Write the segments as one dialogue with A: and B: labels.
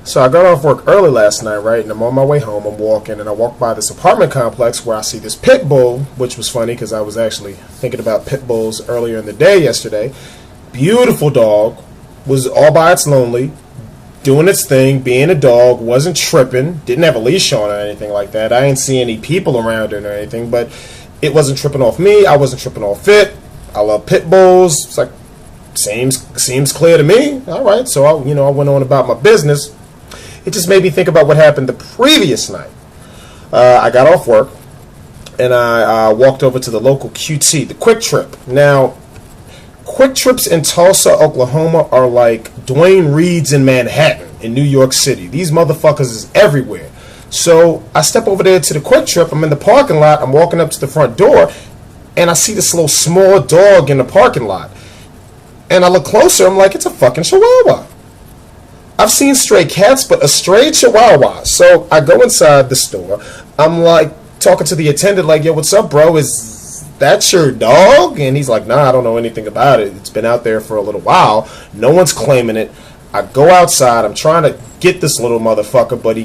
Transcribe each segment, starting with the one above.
A: So I got off work early last night, right? And I'm on my way home. I'm walking, and I walk by this apartment complex where I see this pit bull, which was funny because I was actually thinking about pit bulls earlier in the day yesterday. Beautiful dog, was all by its lonely, doing its thing, being a dog, wasn't tripping, didn't have a leash on or anything like that. I didn't see any people around it or anything, but it wasn't tripping off me. I wasn't tripping off it. I love pit bulls. It's like, seems clear to me. All right, so I went on about my business. It just made me think about what happened the previous night. I got off work, and I walked over to the local QT, the Quick Trip. Now, Quick Trips in Tulsa, Oklahoma are like Dwayne Reed's in Manhattan, in New York City. These motherfuckers is everywhere. So I step over there to the Quick Trip. I'm in the parking lot. I'm walking up to the front door, and I see this little small dog in the parking lot. And I look closer. I'm like, it's a fucking Chihuahua. I've seen stray cats, but a stray Chihuahua. So I go inside the store. I'm like talking to the attendant, like, yo, what's up, bro? Is that your dog? And he's like, nah, I don't know anything about it. It's been out there for a little while. No one's claiming it. I go outside. I'm trying to get this little motherfucker, but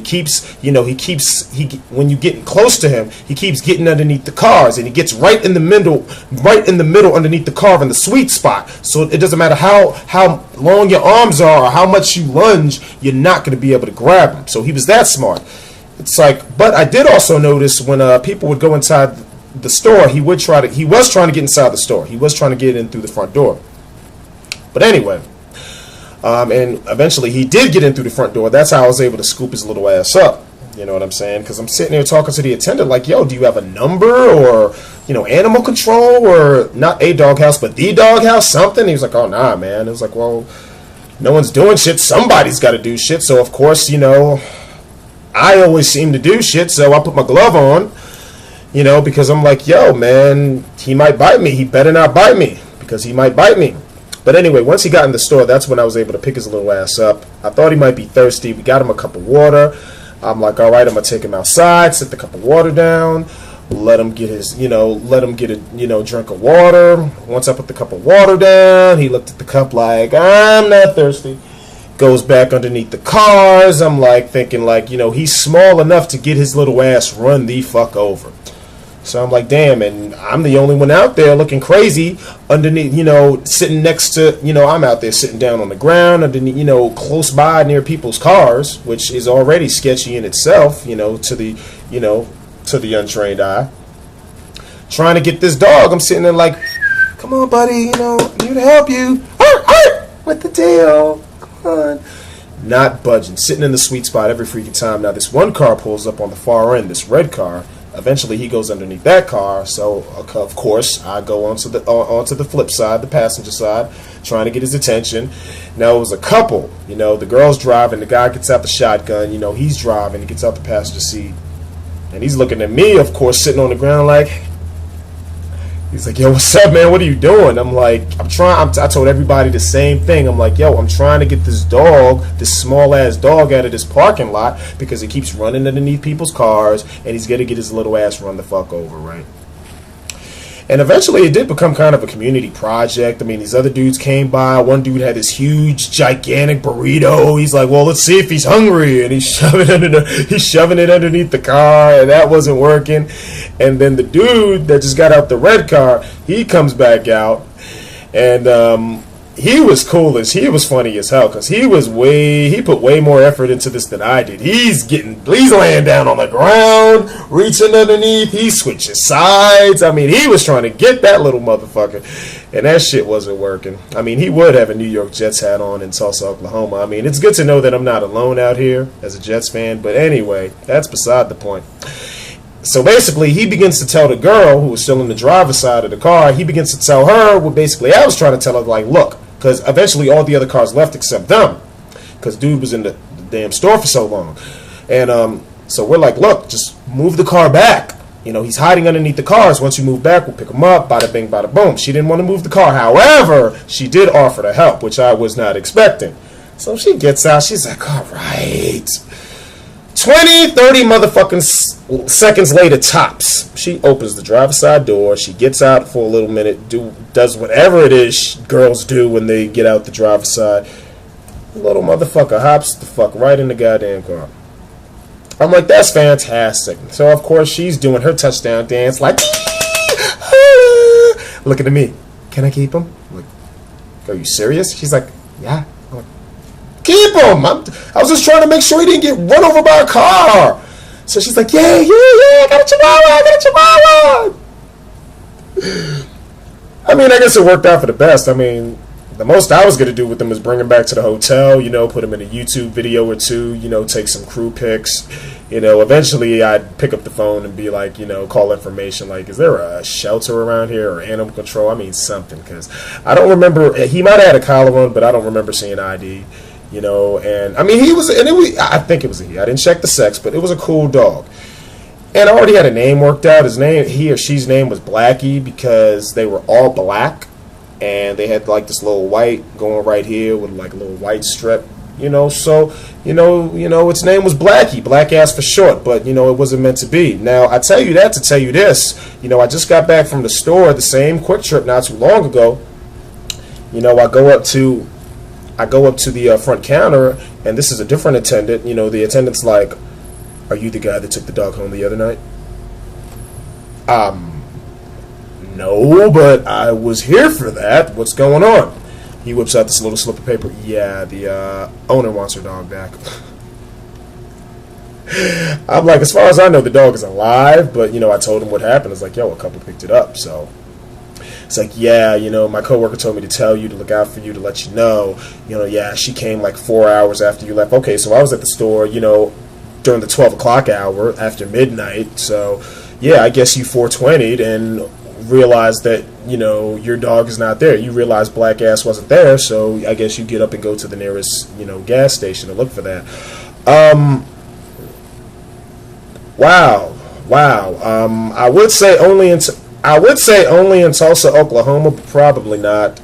A: when you get close to him, he keeps getting underneath the cars, and he gets right in the middle underneath the car in the sweet spot. So it doesn't matter how long your arms are or how much you lunge, you're not going to be able to grab him. So he was that smart. It's like, but I did also notice when people would go inside the store, he was trying to get inside the store. He was trying to get in through the front door. But anyway. And eventually he did get in through the front door. That's how I was able to scoop his little ass up. You know what I'm saying? Because I'm sitting there talking to the attendant like, yo, do you have a number or, animal control or not a doghouse, but the doghouse, something? He was like, oh, nah, man. It was like, well, no one's doing shit. Somebody's got to do shit. So, of course, I always seem to do shit. So I put my glove on, because I'm like, yo, man, he might bite me. He better not bite me because he might bite me. But anyway, once he got in the store, that's when I was able to pick his little ass up. I thought he might be thirsty. We got him a cup of water. I'm like, all right, I'm going to take him outside, sit the cup of water down, let him get a drink of water. Once I put the cup of water down, he looked at the cup like, I'm not thirsty. Goes back underneath the cars. I'm like thinking like, he's small enough to get his little ass run the fuck over. So I'm like, damn, and I'm the only one out there looking crazy underneath, sitting next to, I'm out there sitting down on the ground underneath, close by near people's cars, which is already sketchy in itself, to the untrained eye. Trying to get this dog, I'm sitting there like, come on, buddy, I'm here to help you. What the deal? Come on. Not budging, sitting in the sweet spot every freaking time. Now this one car pulls up on the far end, this red car. Eventually, he goes underneath that car, so of course I go onto the flip side, the passenger side, trying to get his attention. Now it was a couple, the girl's driving, the guy gets out the shotgun, he's driving, he gets out the passenger seat, and he's looking at me, of course, sitting on the ground like, he's like, yo, what's up, man? What are you doing? I'm like, I told everybody the same thing. I'm like, yo, I'm trying to get this small ass dog out of this parking lot because he keeps running underneath people's cars and he's going to get his little ass run the fuck over, right? And eventually it did become kind of a community project. I mean, these other dudes came by. One dude had this huge, gigantic burrito. He's like, well, let's see if he's hungry. And he's shoving it underneath the car, and that wasn't working. And then the dude that just got out the red car, he comes back out. And he was he was funny as hell because he put way more effort into this than I did. He's laying down on the ground, reaching underneath. He switches sides. I mean, he was trying to get that little motherfucker, and that shit wasn't working. I mean, he would have a New York Jets hat on in Tulsa, Oklahoma. I mean, it's good to know that I'm not alone out here as a Jets fan, but anyway, that's beside the point. So basically, he begins to tell the girl who was still in the driver's side of the car, he begins to tell her what basically I was trying to tell her, like, look, because eventually all the other cars left except them, because dude was in the damn store for so long. And so we're like, look, just move the car back. He's hiding underneath the cars. Once you move back, we'll pick him up, bada bing, bada boom. She didn't want to move the car. However, she did offer to help, which I was not expecting. So she gets out. She's like, all right. 20, 30 motherfucking seconds later, tops. She opens the driver's side door. She gets out for a little minute, does whatever it is girls do when they get out the driver's side. Little motherfucker hops the fuck right in the goddamn car. I'm like, that's fantastic. So of course she's doing her touchdown dance like looking at me. Can I keep him? I'm like, are you serious? She's like, yeah. I'm like, keep him. I was just trying to make sure he didn't get run over by a car. So she's like, yeah, I got a chihuahua. I mean, I guess it worked out for the best. I mean, the most I was going to do with them was bring him back to the hotel, put him in a YouTube video or two, take some crew pics. Eventually I'd pick up the phone and be like, call information like, is there a shelter around here or animal control? I mean, something, because I don't remember. He might have had a collar on, but I don't remember seeing ID, and I mean, I think it was a he. I didn't check the sex, but it was a cool dog. And I already had a name worked out. He or she's name was Blackie because they were all black. And they had like this little white going right here with like a little white strip, so its name was Blackie, black ass for short, but it wasn't meant to be. Now I tell you that to tell you this, I just got back from the store, the same Quick Trip not too long ago. I go up to the front counter, and this is a different attendant. The attendant's like, are you the guy that took the dog home the other night? No, but I was here for that. What's going on? He whips out this little slip of paper. Yeah, the owner wants her dog back. I'm like, as far as I know, the dog is alive, but, I told him what happened. It's like, yo, a couple picked it up, so. It's like, yeah, my coworker told me to tell you, to look out for you, to let you know. Yeah, she came like 4 hours after you left. Okay, so I was at the store, during the 12 o'clock hour after midnight, so, yeah, I guess you 420'd and realize that your dog is not there. You realize black ass wasn't there, so I guess you get up and go to the nearest gas station to look for that. Wow. I would say only in Tulsa, Oklahoma, but probably not.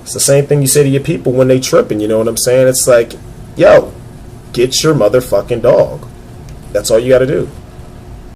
A: It's the same thing you say to your people when they tripping. You know what I'm saying? It's like, yo, get your motherfucking dog. That's all you got to do.